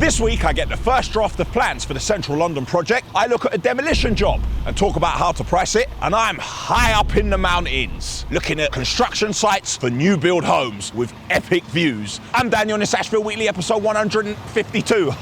This week I get the first draft of plans for the Central London project. I look at a demolition job and talk about how to price it. And I'm high up in the mountains, looking at construction sites for new build homes with epic views. I'm Daniel and it's Ashville Weekly episode 152.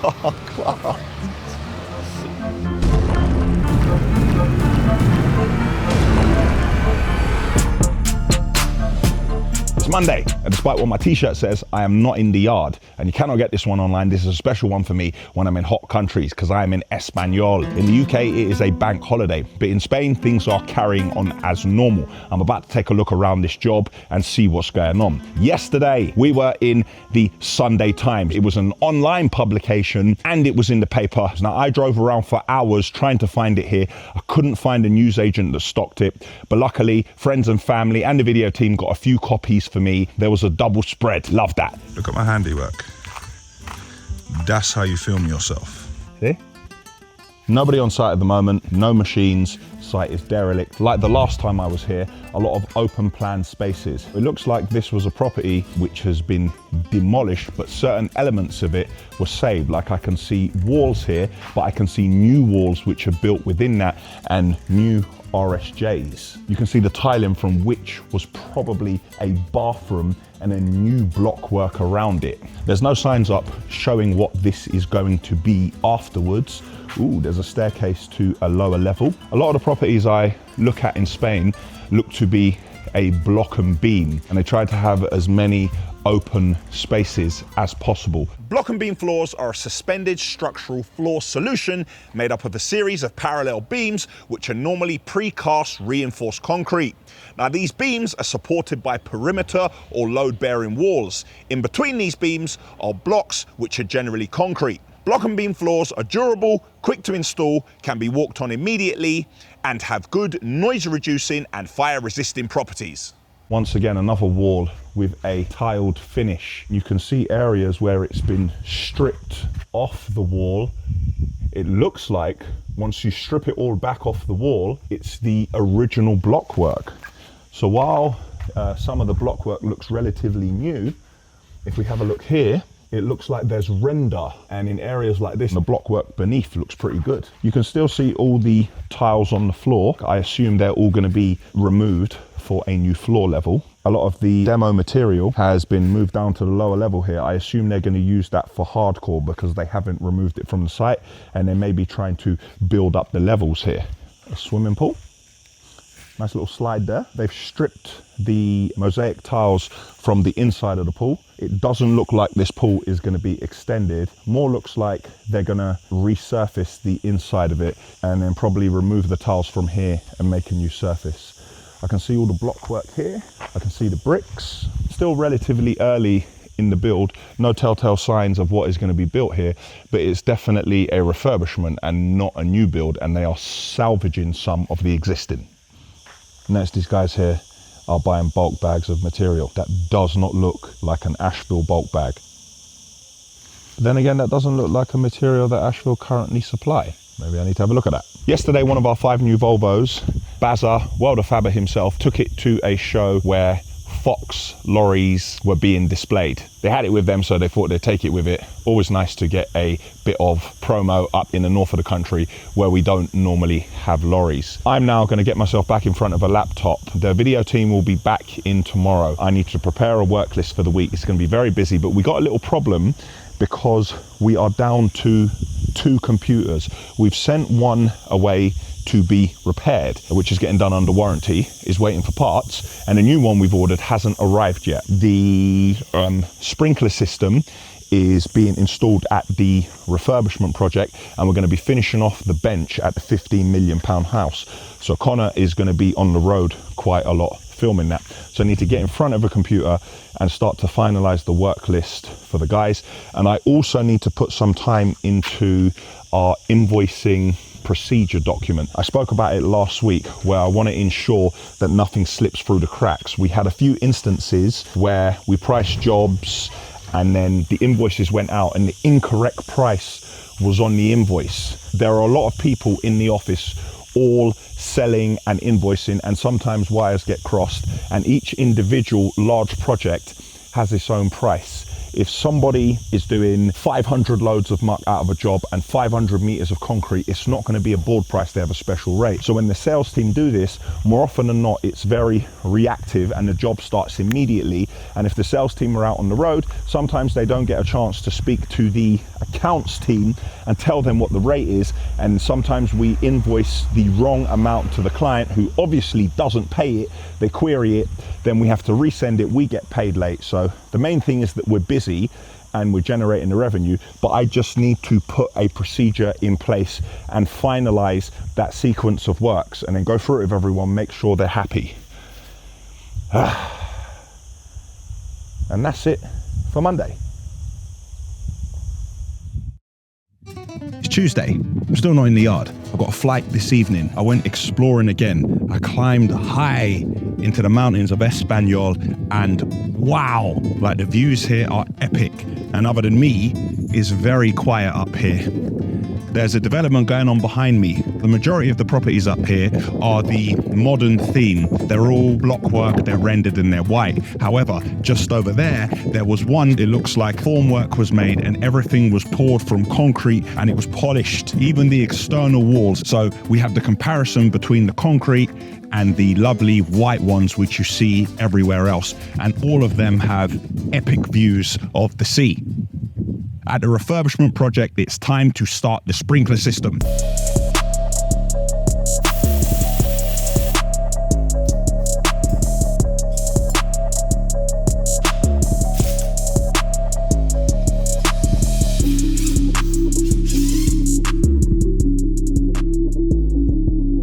It's Monday, and despite what my t-shirt says, I am not in the yard. And you cannot get this one online. This is a special one for me when I'm in hot countries, because I am in Español. In the UK, it is a bank holiday, but in Spain, things are carrying on as normal. I'm about to take a look around this job and see what's going on. Yesterday, we were in the Sunday Times. It was an online publication, and it was in the paper. Now, I drove around for hours trying to find it here. I couldn't find a newsagent that stocked it, but luckily, friends and family and the video team got a few copies for me. There was a double spread. Love that. Look at my handiwork. That's how you film yourself. See? Nobody on site at the moment, no machines. Site is derelict. Like the last time I was here, a lot of open plan spaces. It looks like this was a property which has been demolished, but certain elements of it were saved. Like I can see walls here, but I can see new walls which are built within that and new RSJs. You can see the tiling from which was probably a bathroom and a new block work around it. There's no signs up showing what this is going to be afterwards. Ooh, there's a staircase to a lower level. A lot of the properties I look at in Spain look to be a block and beam, and they try to have as many open spaces as possible. Block and beam floors are a suspended structural floor solution made up of a series of parallel beams which are normally precast reinforced concrete. Now these beams are supported by perimeter or load-bearing walls. In between these beams are blocks which are generally concrete. Block and beam floors are durable, quick to install, can be walked on immediately, and have good noise reducing and fire resisting properties. Once again, another wall with a tiled finish. You can see areas where it's been stripped off the wall. It looks like once you strip it all back off the wall, it's the original block work. So while some of the block work looks relatively new, if we have a look here, it looks like there's render, and in areas like this, the block work beneath looks pretty good. You can still see all the tiles on the floor. I assume they're all going to be removed for a new floor level. A lot of the demo material has been moved down to the lower level here. I assume they're going to use that for hardcore because they haven't removed it from the site, and they may be trying to build up the levels here. A swimming pool. Nice little slide there. They've stripped the mosaic tiles from the inside of the pool. It doesn't look like this pool is going to be extended. More looks like they're going to resurface the inside of it and then probably remove the tiles from here and make a new surface. I can see all the block work here. I can see the bricks. Still relatively early in the build. No telltale signs of what is going to be built here, but it's definitely a refurbishment and not a new build, and they are salvaging some of the existing. Next, these guys here are buying bulk bags of material. That does not look like an Ashville bulk bag. But then again, that doesn't look like a material that Ashville currently supply. Maybe I need to have a look at that. Yesterday, one of our 5 new Volvos, Bazza, Welder Fabber himself, took it to a show where Fox lorries were being displayed. They had it with them, so they thought they'd take it with it. Always nice to get a bit of promo up in the north of the country where we don't normally have lorries. I'm now going to get myself back in front of a laptop. The video team will be back in tomorrow. I need to prepare a work list for the week. It's going to be very busy, but we got a little problem because we are down to 2 computers. We've sent one away to be repaired, which is getting done under warranty, is waiting for parts, and a new one we've ordered hasn't arrived yet. The sprinkler system is being installed at the refurbishment project, and we're going to be finishing off the bench at the £15 million house. So Connor is going to be on the road quite a lot filming that. So I need to get in front of a computer and start to finalize the work list for the guys. And I also need to put some time into our invoicing procedure document. I spoke about it last week where I want to ensure that nothing slips through the cracks. We had a few instances where we priced jobs and then the invoices went out and the incorrect price was on the invoice. There are a lot of people in the office all selling and invoicing, and sometimes wires get crossed, and each individual large project has its own price. If somebody is doing 500 loads of muck out of a job and 500 meters of concrete, it's not going to be a board price, they have a special rate. So when the sales team do this, more often than not, it's very reactive and the job starts immediately. And if the sales team are out on the road, sometimes they don't get a chance to speak to the accounts team and tell them what the rate is. And sometimes we invoice the wrong amount to the client, who obviously doesn't pay it. They query it, then we have to resend it, we get paid late. So the main thing is that we're busy and we're generating the revenue, but I just need to put a procedure in place and finalize that sequence of works and then go through it with everyone, make sure they're happy. And that's it for Monday. It's Tuesday. I'm still not in the yard. I've got a flight this evening. I went exploring again. I climbed high into the mountains of Ashville, and wow, like the views here are epic. And other than me, it's very quiet up here. There's a development going on behind me. The majority of the properties up here are the modern theme. They're all blockwork, they're rendered and they're white. However, just over there was one, it looks like formwork was made and everything was poured from concrete and it was polished, even the external walls. So we have the comparison between the concrete and the lovely white ones which you see everywhere else. And all of them have epic views of the sea. At the refurbishment project, it's time to start the sprinkler system.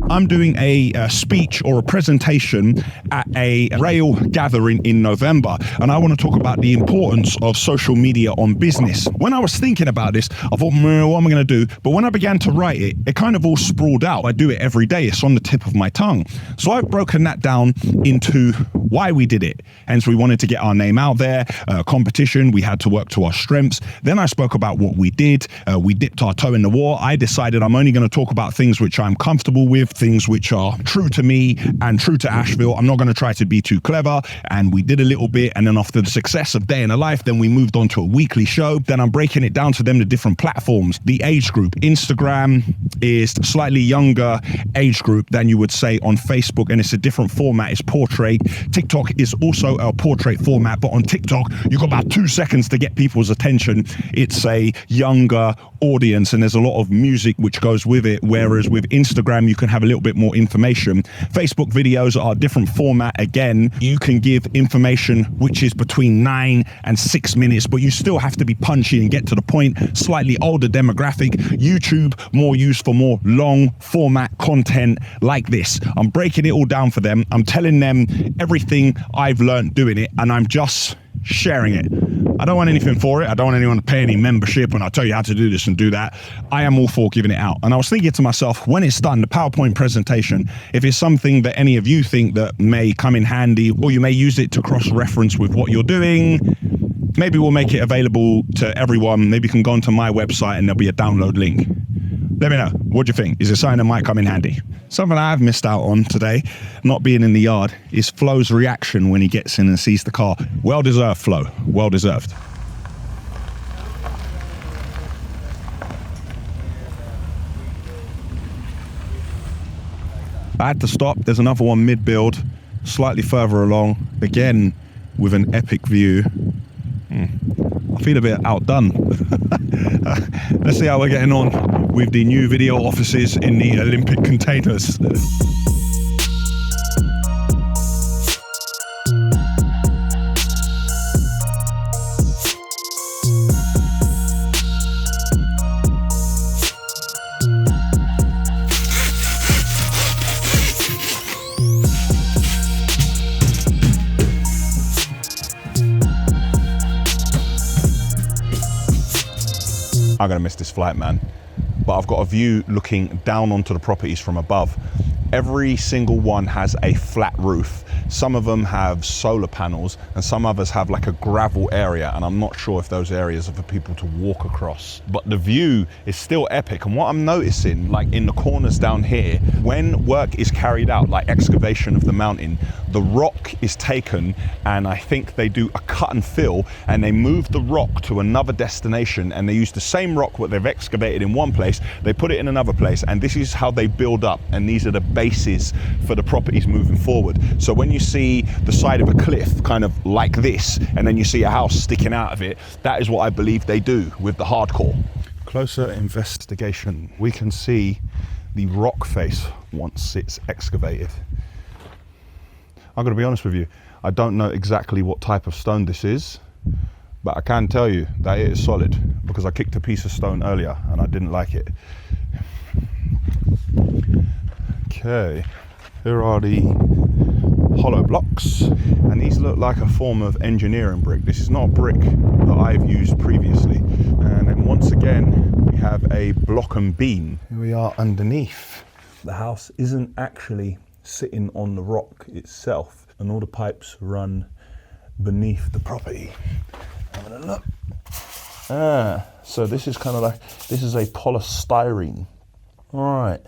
I'm doing a speech or a presentation at a rail gathering in November, and I want to talk about the importance of social media on business. When I was thinking about this, I thought, what am I going to do? But when I began to write it, it kind of all sprawled out. I do it every day. It's on the tip of my tongue. So I've broken that down into why we did it. Hence, we wanted to get our name out there, competition. We had to work to our strengths. Then I spoke about what we did. We dipped our toe in the water. I decided I'm only going to talk about things which I'm comfortable with, things which are true to me and true to Ashville. I'm not going to try to be too clever. And we did a little bit. And then after the success of Day in a Life, then we moved on to a weekly show. Then I'm breaking it down to them, the different platforms. The age group. Instagram is slightly younger age group than you would say on Facebook. And it's a different format. It's portrait. TikTok is also a portrait format. But on TikTok, you've got about 2 seconds to get people's attention. It's a younger audience and there's a lot of music which goes with it. Whereas with Instagram, you can have a little bit more information. Facebook videos are a different format. Again, you can give information which is between 9 and 6 minutes, but you still have to be punchy and get to the point. Slightly older demographic. YouTube, more used for more long format content like this. I'm breaking it all down for them. I'm telling them everything I've learned doing it, and I'm just sharing it. I don't want anything for it. I don't want anyone to pay any membership and I'll tell you how to do this and do that. I am all for giving it out. And I was thinking to myself, when it's done, the PowerPoint presentation, if it's something that any of you think that may come in handy, or you may use it to cross-reference with what you're doing, maybe we'll make it available to everyone. Maybe you can go onto my website and there'll be a download link. Let me know. What do you think? Is it something that might come in handy? Something I've missed out on today, not being in the yard, is Flo's reaction when he gets in and sees the car. Well deserved, Flo. Well deserved. I had to stop. There's another one mid-build, slightly further along, again with an epic view. I feel a bit outdone. Let's see how we're getting on with the new video offices in the Olympic containers. I'm gonna miss this flight, man. But I've got a view looking down onto the properties from above. Every single one has a flat roof. Some of them have solar panels and some others have like a gravel area, and I'm not sure if those areas are for people to walk across. But the view is still epic, and what I'm noticing, like in the corners down here, when work is carried out, like excavation of the mountain, the rock is taken and I think they do a cut and fill, and they move the rock to another destination, and they use the same rock what they've excavated in one place, they put it in another place, and this is how they build up, and these are the bases for the properties moving forward. So when you see the side of a cliff kind of like this, and then you see a house sticking out of it, that is what I believe they do with the hardcore. Closer investigation, we can see the rock face once it's excavated. I'm going to be honest with you, I don't know exactly what type of stone this is, but I can tell you that it is solid because I kicked a piece of stone earlier and I didn't like it. Okay, here are the hollow blocks, and these look like a form of engineering brick. This is not a brick that I've used previously. And then once again, we have a block and beam. Here we are underneath. The house isn't actually sitting on the rock itself, and all the pipes run beneath the property. Having a look. So this is kind of like, this is a polystyrene. All right,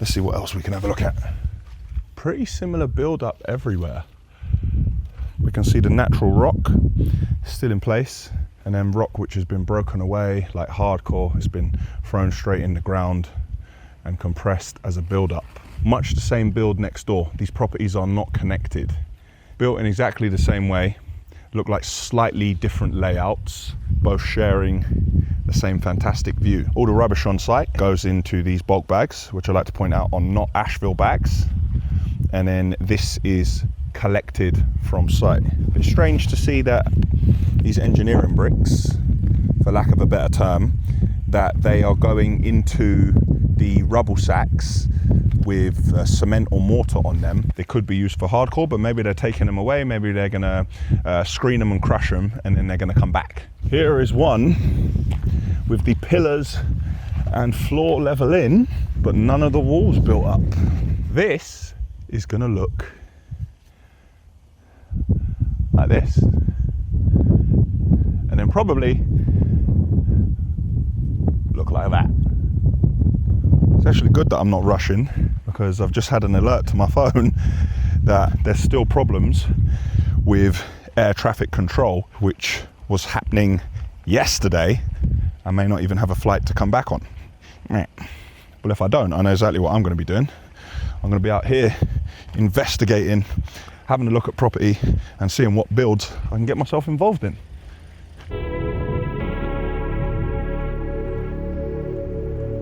let's see what else we can have a look at. Pretty similar build up everywhere. We can see the natural rock still in place, and then rock which has been broken away, like hardcore, has been thrown straight in the ground and compressed as a build up. Much the same build next door. These properties are not connected. Built in exactly the same way, look like slightly different layouts, both sharing the same fantastic view. All the rubbish on site goes into these bulk bags, which I like to point out are not Ashville bags. And then this is collected from site. It's strange to see that these engineering bricks, for lack of a better term, that they are going into the rubble sacks with cement or mortar on them. They could be used for hardcore, but maybe they're taking them away. Maybe they're gonna screen them and crush them, and then they're gonna come back. Here is one with the pillars and floor level in, but none of the walls built up. This is gonna look like this, and then probably look like that. It's actually good that I'm not rushing, because I've just had an alert to my phone that there's still problems with air traffic control, which was happening yesterday. I may not even have a flight to come back on. Well, if I don't, I know exactly what I'm going to be doing. I'm going to be out here investigating, having a look at property and seeing what builds I can get myself involved in.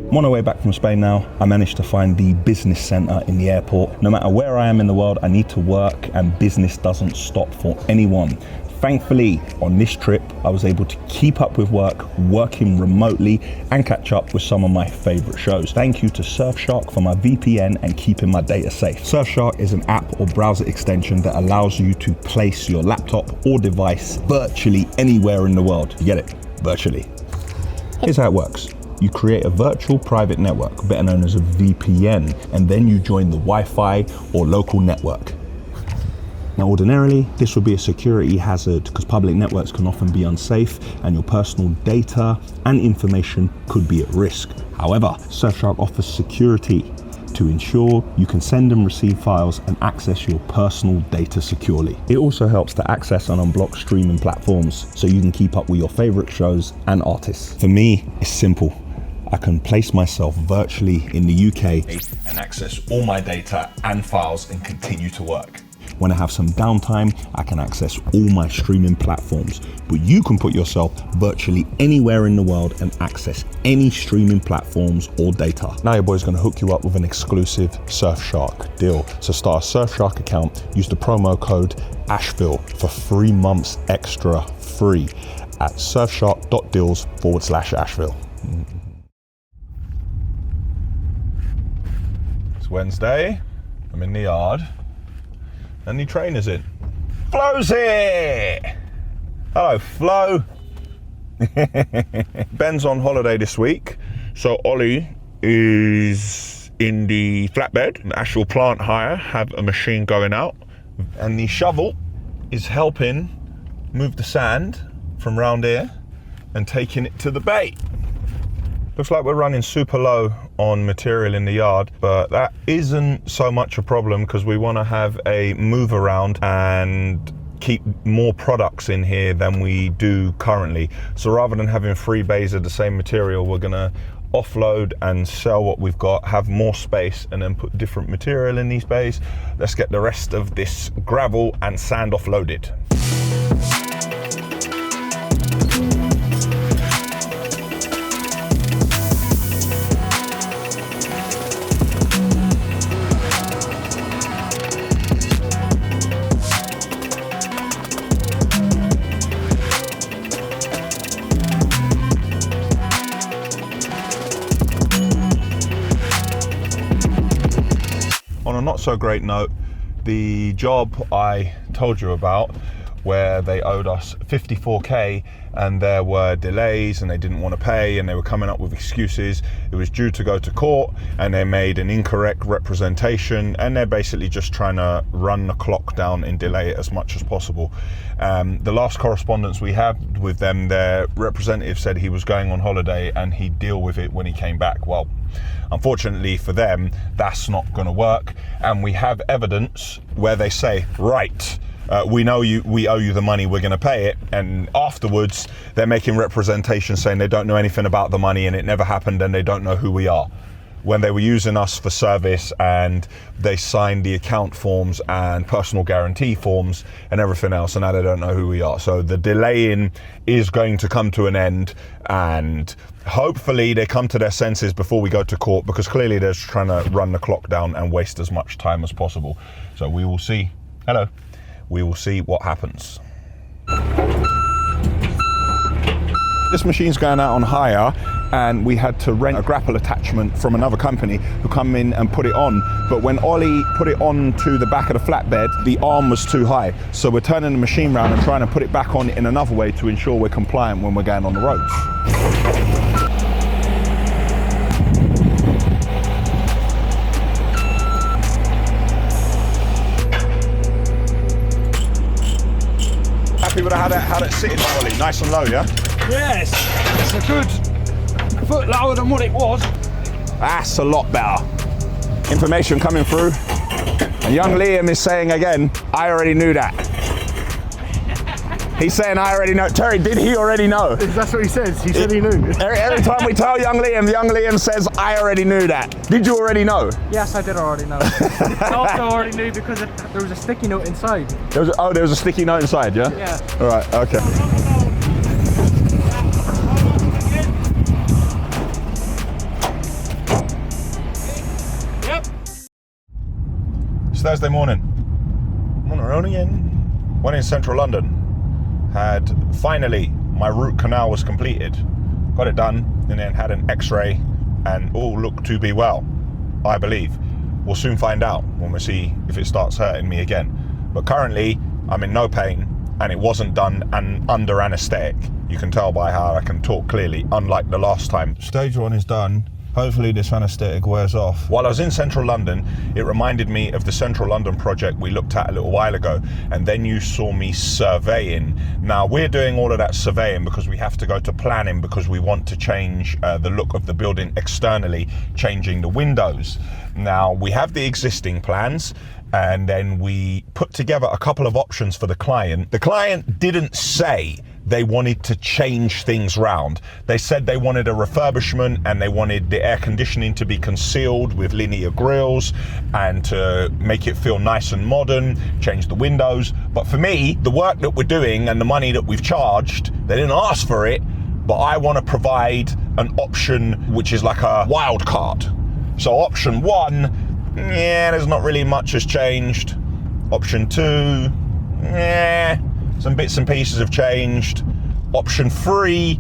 I'm on my way back from Spain now. I managed to find the business centre in the airport. No matter where I am in the world, I need to work, and business doesn't stop for anyone. Thankfully, on this trip, I was able to keep up with work, working remotely, and catch up with some of my favourite shows. Thank you to Surfshark for my VPN and keeping my data safe. Surfshark is an app or browser extension that allows you to place your laptop or device virtually anywhere in the world. You get it? Virtually. Here's how it works. You create a virtual private network, better known as a VPN, and then you join the Wi-Fi or local network. Now, ordinarily, this would be a security hazard because public networks can often be unsafe and your personal data and information could be at risk. However, Surfshark offers security to ensure you can send and receive files and access your personal data securely. It also helps to access and unblock streaming platforms so you can keep up with your favorite shows and artists. For me, it's simple. I can place myself virtually in the UK and access all my data and files and continue to work. When I have some downtime, I can access all my streaming platforms, but you can put yourself virtually anywhere in the world and access any streaming platforms or data. Now your boy's gonna hook you up with an exclusive Surfshark deal. So start a Surfshark account, use the promo code Ashville for 3 months extra free at surfshark.deals/Ashville. It's Wednesday, I'm in the yard. And the trainer's in. Flo's here! Hello, Flo. Ben's on holiday this week, so Ollie is in the flatbed. Ashville Plant Hire have a machine going out And the shovel is helping move the sand from round here and taking it to the bay. Looks like we're running super low on material in the yard, but that isn't so much a problem because we want to have a move around and keep more products in here than we do currently. So rather than having 3 bays of the same material, we're gonna offload and sell what we've got, have more space, and then put different material in these bays. Let's get the rest of this gravel and sand offloaded. On a not so great note, the job I told you about where they owed us 54k and there were delays and they didn't want to pay and they were coming up with excuses. It was due to go to court and they made an incorrect representation and they're basically just trying to run the clock down and delay it as much as possible. The last correspondence we had with them, their representative said he was going on holiday and he'd deal with it when he came back. Well, unfortunately for them, that's not going to work, and we have evidence where they say, right, we know we owe you the money, we're going to pay it, and afterwards they're making representations saying they don't know anything about the money and it never happened and they don't know who we are, when they were using us for service and they signed the account forms and personal guarantee forms and everything else, and now they don't know who we are. So the delaying is going to come to an end, and hopefully they come to their senses before we go to court, because clearly they're just trying to run the clock down and waste as much time as possible. So we will see. Hello. We will see what happens. This machine's going out on hire, and we had to rent a grapple attachment from another company who come in and put it on. But when Ollie put it on to the back of the flatbed, the arm was too high. So we're turning the machine around and trying to put it back on in another way to ensure we're compliant when we're going on the roads. Happy with how that's sitting, Ollie? Nice and low, yeah? Yes, it's a good foot lower than what it was. That's a lot better. Information coming through. And young Liam is saying again, I already knew that. He's saying I already know. Terry, did he already know? That's what he says. He said he knew. Every time we tell young Liam says, I already knew that. Did you already know? Yes, I did already know. I also already knew because there was a sticky note inside. There was a sticky note inside, yeah? Yeah. All right, okay. Yep. It's Thursday morning. I'm on the road again. One in central London. Had finally, my root canal was completed. Got it done, and then had an x-ray, and all looked to be well, I believe. We'll soon find out when we see if it starts hurting me again. But currently, I'm in no pain, and it wasn't done under anaesthetic. You can tell by how I can talk clearly, unlike the last time. Stage 1 is done. Hopefully this anaesthetic wears off. While I was in central London, it reminded me of the central London project we looked at a little while ago, and then you saw me surveying. Now we're doing all of that surveying because we have to go to planning because we want to change the look of the building externally, changing the windows. Now we have the existing plans, and then we put together a couple of options for the client. The client didn't say they wanted to change things round. They said they wanted a refurbishment and they wanted the air conditioning to be concealed with linear grills and to make it feel nice and modern, change the windows. But for me, the work that we're doing and the money that we've charged, they didn't ask for it, but I want to provide an option which is like a wild card. So option 1, yeah, there's not really much has changed. Option 2, yeah, some bits and pieces have changed. Option 3,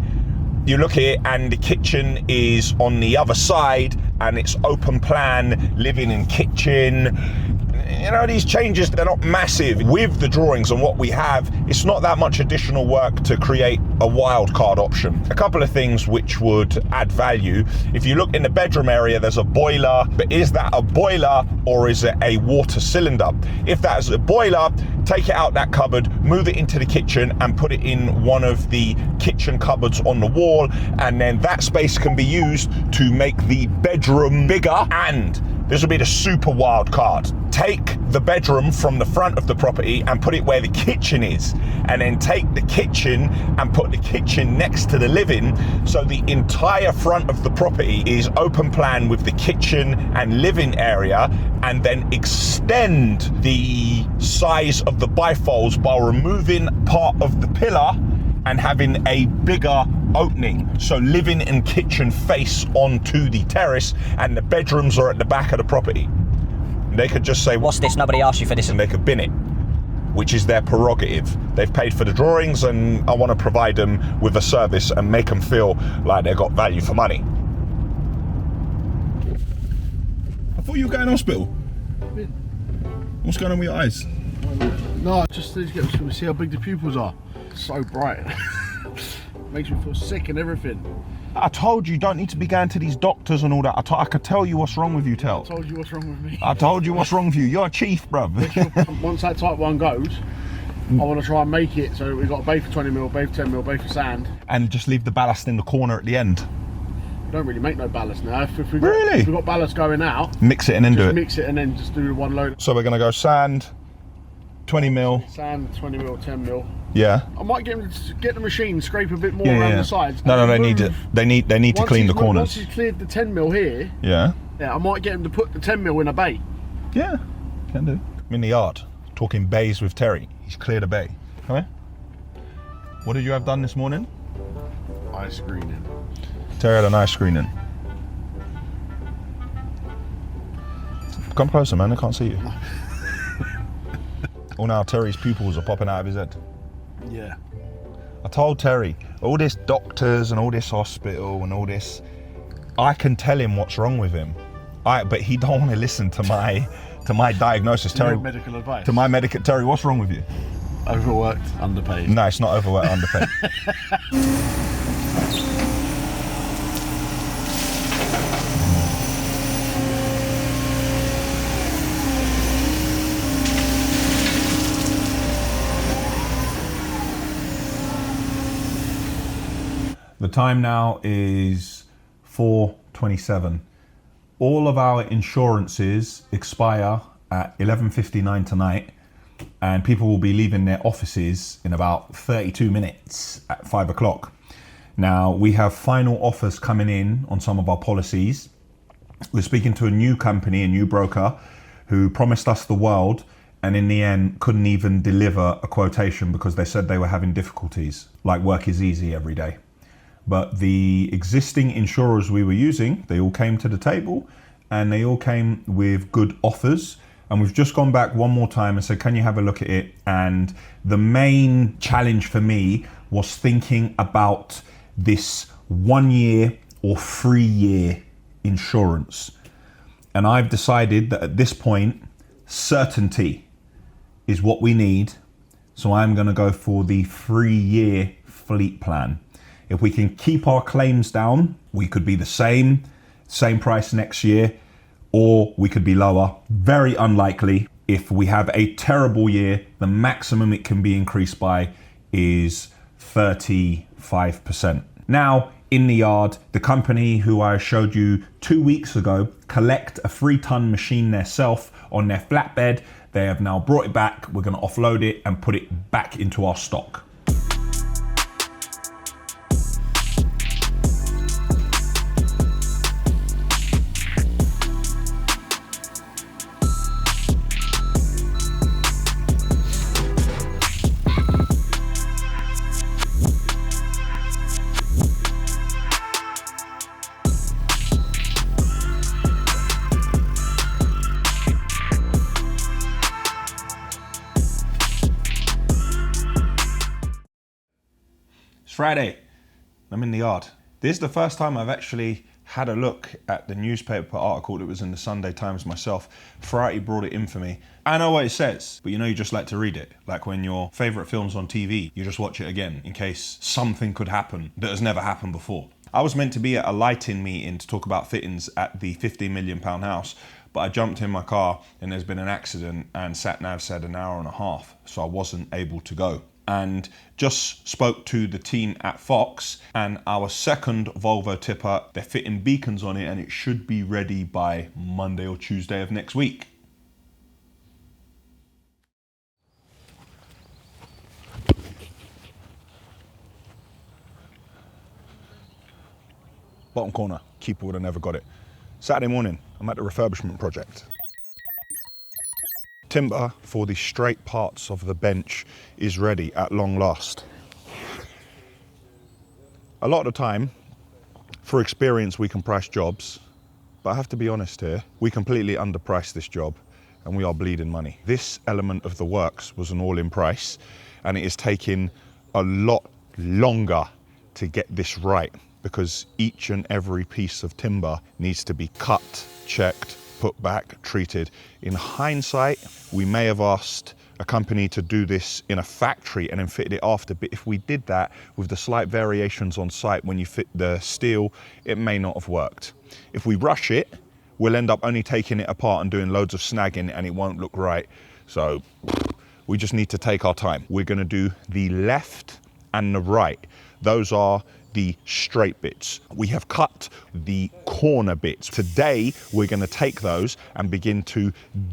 you look at it and the kitchen is on the other side and it's open plan, living in kitchen. you know, these changes, they're not massive. With the drawings and what we have, it's not that much additional work to create a wildcard option. A couple of things which would add value. If you look in the bedroom area, there's a boiler, but is that a boiler or is it a water cylinder? If that is a boiler, take it out that cupboard, move it into the kitchen and put it in one of the kitchen cupboards on the wall, and then that space can be used to make the bedroom bigger. And this will be the super wild card. Take the bedroom from the front of the property and put it where the kitchen is, and then take the kitchen and put the kitchen next to the living, so the entire front of the property is open plan with the kitchen and living area, and then extend the size of the bifolds by removing part of the pillar and having a bigger opening. So living and kitchen face onto the terrace, and the bedrooms are at the back of the property. They could just say, what's this? Nobody asked you for this. And they could bin it, which is their prerogative. They've paid for the drawings, and I want to provide them with a service and make them feel like they've got value for money. I thought you were going to hospital. What's going on with your eyes? No, just to get to see how big the pupils are. So bright. Makes me feel sick and everything. I told you, you don't need to be going to these doctors and all that. I could tell you what's wrong with you, Tel. I told you what's wrong with me. I told you what's wrong with you. You're a chief, bruv. Once that type 1 goes, I want to try and make it so we've got a bay for 20 mil, bay for 10 mil, bay for sand. And just leave the ballast in the corner at the end. We don't really make no ballast now. If we've Really? If we've got ballast going out, Mix it and then do just it. mix it and then just do one load. So we're going to go sand, 20 mil. Sand, 20 mil, 10 mil. Yeah. I might get the machine, scrape a bit more around the sides. No, they need it. They need to clean the corners. Once he's cleared the 10 mil here, Yeah. yeah, I might get him to put the 10 mil in a bay. Yeah, can do. I'm in the yard, talking bays with Terry. He's cleared a bay. Come here. What did you have done this morning? Eye screening. Terry had an eye screening. Come closer, man. I can't see you. Oh, now Terry's pupils are popping out of his head. Yeah. I told Terry, all this doctors and all this hospital and all this, I can tell him what's wrong with him. But he don't want to listen to my diagnosis. Terry, medical advice. to my medical. Terry, what's wrong with you? Overworked, underpaid. No, it's not overworked, underpaid. The time now is 4:27. All of our insurances expire at 11:59 tonight, and people will be leaving their offices in about 32 minutes at 5 o'clock. Now, we have final offers coming in on some of our policies. We're speaking to a new company, a new broker, who promised us the world, and in the end couldn't even deliver a quotation because they said they were having difficulties, like work is easy every day. But the existing insurers we were using, they all came to the table and they all came with good offers. And we've just gone back one more time and said, can you have a look at it? And the main challenge for me was thinking about this 1 year or 3 year insurance. And I've decided that at this point, certainty is what we need. So I'm going to go for the 3 year fleet plan. If we can keep our claims down, we could be the same price next year, or we could be lower. Very unlikely. If we have a terrible year, the maximum it can be increased by is 35%. Now, in the yard, the company who I showed you 2 weeks ago collect a 3-ton machine themselves on their flatbed. They have now brought it back. We're going to offload it and put it back into our stock. Friday, I'm in the yard. This is the first time I've actually had a look at the newspaper article that was in the Sunday Times myself. Friday brought it in for me. I know what it says, but you know, you just like to read it. Like when your favourite film's on TV, you just watch it again in case something could happen that has never happened before. I was meant to be at a lighting meeting to talk about fittings at the £15 million house, but I jumped in my car and there's been an accident and sat-nav said an hour and a half, so I wasn't able to go. And just spoke to the team at Fox, and our second Volvo tipper, they're fitting beacons on it and it should be ready by Monday or Tuesday of next week. Bottom corner, keeper would have never got it. Saturday morning, I'm at the refurbishment project. Timber for the straight parts of the bench is ready at long last. A lot of the time, for experience, we can price jobs, but I have to be honest here, we completely underpriced this job and we are bleeding money. This element of the works was an all-in price and it is taking a lot longer to get this right, because each and every piece of timber needs to be cut, checked, put back, treated. In hindsight, we may have asked a company to do this in a factory and then fitted it after, but if we did that with the slight variations on site when you fit the steel, it may not have worked. If we rush it, we'll end up only taking it apart and doing loads of snagging and it won't look right. So we just need to take our time. We're gonna do the left and the right. Those are the straight bits. We have cut the corner bits. Today, we're gonna take those and begin to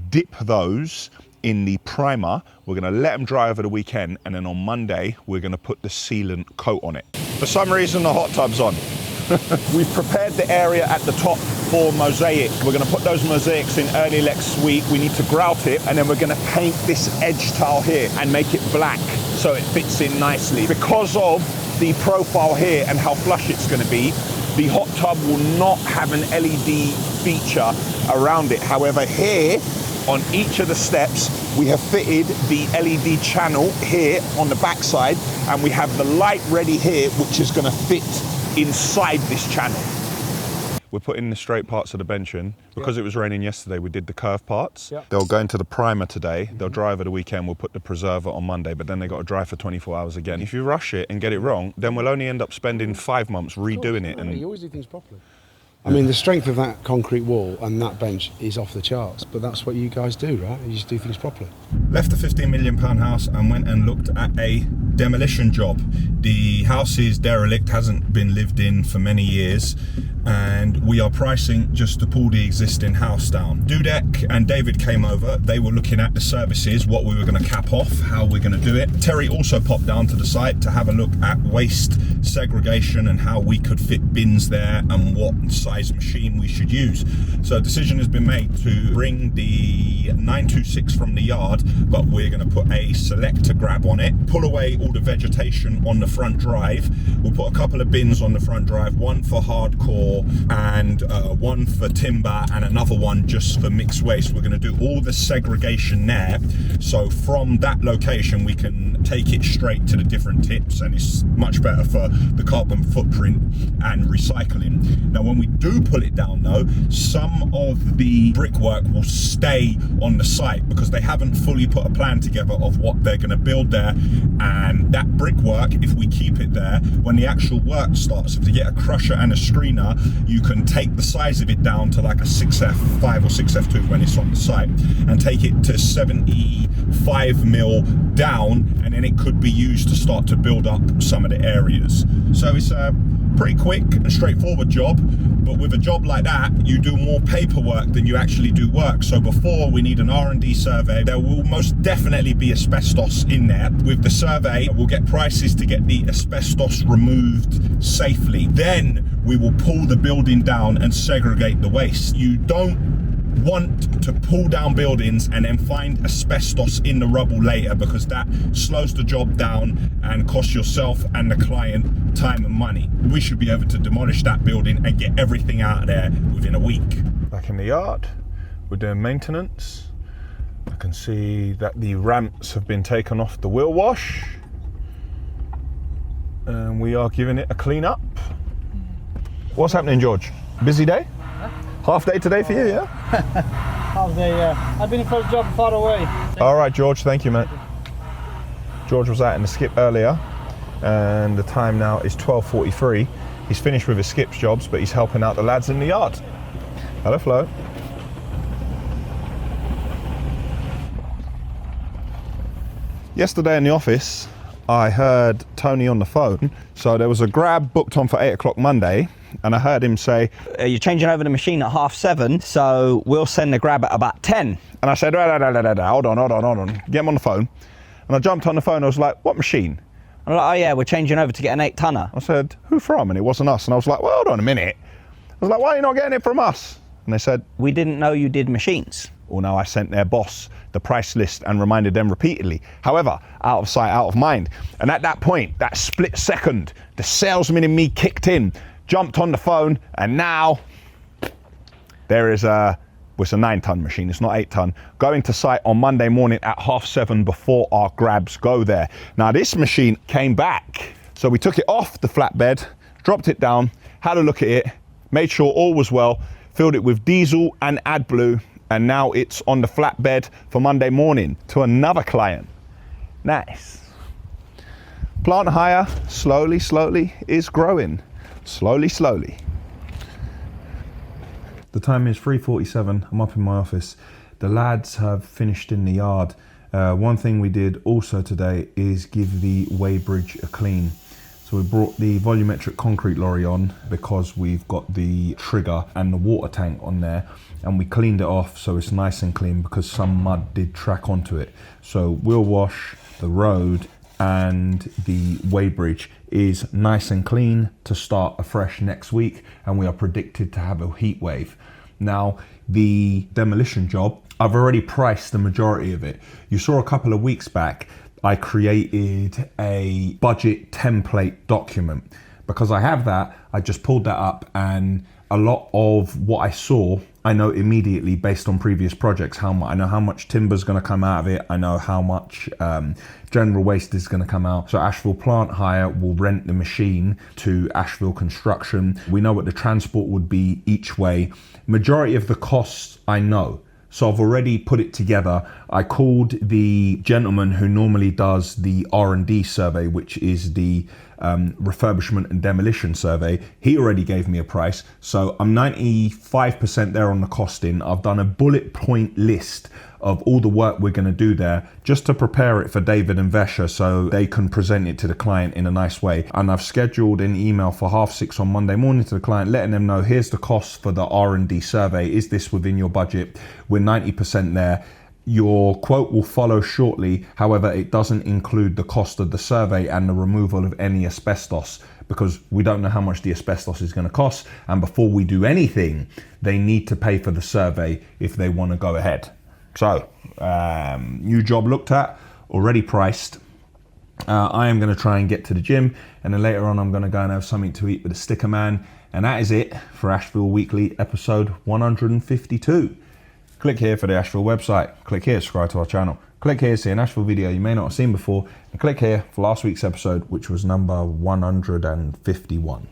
dip those in the primer. We're gonna let them dry over the weekend, and then on Monday, we're gonna put the sealant coat on it. For some reason, the hot tub's on. We've prepared the area at the top for mosaic. We're gonna put those mosaics in early next week. We need to grout it, and then we're gonna paint this edge tile here and make it black so it fits in nicely. Because of the profile here and how flush it's going to be, the hot tub will not have an LED feature around it. However, here on each of the steps, we have fitted the LED channel here on the back side, and we have the light ready here, which is going to fit inside this channel. We're putting the straight parts of the bench in. Because it was raining yesterday, we did the curved parts. They'll go into the primer today. They'll dry over the weekend. We'll put the preserver on Monday, but then they got to dry for 24 hours again. If you rush it and get it wrong, then we'll only end up spending 5 months redoing it. And you always do things properly. I mean, the strength of that concrete wall and that bench is off the charts, but that's what you guys do, right? You just do things properly. Left the £15 million house and went and looked at a demolition job. The house is derelict, hasn't been lived in for many years, and we are pricing just to pull the existing house down. Dudek and David came over. They were looking at the services, what we were going to cap off, how we're going to do it. Terry also popped down to the site to have a look at waste segregation and how we could fit bins there and what size machine we should use. So a decision has been made to bring the 926 from the yard, but we're going to put a selector grab on it, pull away all the vegetation on the front drive. We'll put a couple of bins on the front drive, one for hardcore and one for timber and another one just for mixed waste. We're going to do all the segregation there, so from that location we can take it straight to the different tips, and it's much better for the carbon footprint and recycling. Now when we do pull it down though, some of the brickwork will stay on the site because they haven't fully put a plan together of what they're going to build there, and that brickwork, if we keep it there, when the actual work starts, if you get a crusher and a screener, you can take the size of it down to like a 6F5 or 6F2 when it's on the site, and take it to 75 mil down, and then it could be used to start to build up some of the areas. So it's a pretty quick and straightforward job, but with a job like that, you do more paperwork than you actually do work. So before, we need an R&D survey. There will most definitely be asbestos in there. With the survey, we'll get prices to get the asbestos removed safely. Then we will pull the building down and segregate the waste. You don't want to pull down buildings and then find asbestos in the rubble later, because that slows the job down and costs yourself and the client time and money. We should be able to demolish that building and get everything out of there within a week. Back in the yard, we're doing maintenance. I can see that the ramps have been taken off the wheel wash, and we are giving it a clean up. What's happening, George? Busy day? Half day today for you, yeah? Half day, yeah. I've been for a job far away. All right, George, thank you, mate. George was out in the skip earlier, and the time now is 12:43. He's finished with his skips jobs, but he's helping out the lads in the yard. Hello, Flo. Yesterday in the office, I heard Tony on the phone. So there was a grab booked on for 8 o'clock Monday, and I heard him say, you're changing over the machine at 7:30, so we'll send the grab at about 10. and I said, hold on, get him on the phone. And I jumped on the phone, I was like, what machine? I'm like, oh yeah, we're changing over to get an 8-tonner. I said, who from? And it wasn't us. And I was like, well, hold on a minute. I was like, why are you not getting it from us? And they said, We didn't know you did machines. well, now I sent their boss the price list and reminded them repeatedly. However, out of sight, out of mind. And at that point, that split second, the salesman in me kicked in, jumped on the phone, and now there is it's a 9-ton machine, it's not 8-ton, going to site on Monday morning at 7:30 before our grabs go there. Now this machine came back. So we took it off the flatbed, dropped it down, had a look at it, made sure all was well, filled it with diesel and AdBlue, and now it's on the flatbed for Monday morning to another client. Nice. Plant hire, slowly is growing. Slowly. The time is 3:47, I'm up in my office. The lads have finished in the yard. One thing we did also today is give the weighbridge a clean. So we brought the volumetric concrete lorry on because we've got the trigger and the water tank on there, and we cleaned it off so it's nice and clean because some mud did track onto it. So we'll wash the road, and the weighbridge is nice and clean to start afresh next week, and we are predicted to have a heat wave. Now, the demolition job, I've already priced the majority of it. You saw a couple of weeks back, I created a budget template document. Because I have that, I just pulled that up, and a lot of what I saw, I know immediately based on previous projects. I know how much timber's going to come out of it. I know how much general waste is going to come out. So Ashville Plant Hire will rent the machine to Ashville Construction. We know what the transport would be each way. Majority of the costs I know. So I've already put it together. I called the gentleman who normally does the R&D survey, which is the refurbishment and demolition survey. He already gave me a price. So I'm 95% there on the costing. I've done a bullet point list of all the work we're going to do there just to prepare it for David and Vesha so they can present it to the client in a nice way. And I've scheduled an email for 6:30 on Monday morning to the client, letting them know, here's the cost for the R&D survey. Is this within your budget? We're 90% there. Your quote will follow shortly. However, it doesn't include the cost of the survey and the removal of any asbestos, because we don't know how much the asbestos is going to cost. And before we do anything, they need to pay for the survey if they want to go ahead. So, new job looked at, already priced. I am going to try and get to the gym, and then later on I'm going to go and have something to eat with a sticker man. And that is it for Ashville Weekly episode 152. Click here for the Ashville website. Click here to subscribe to our channel. Click here to see an Ashville video you may not have seen before. And click here for last week's episode, which was number 151.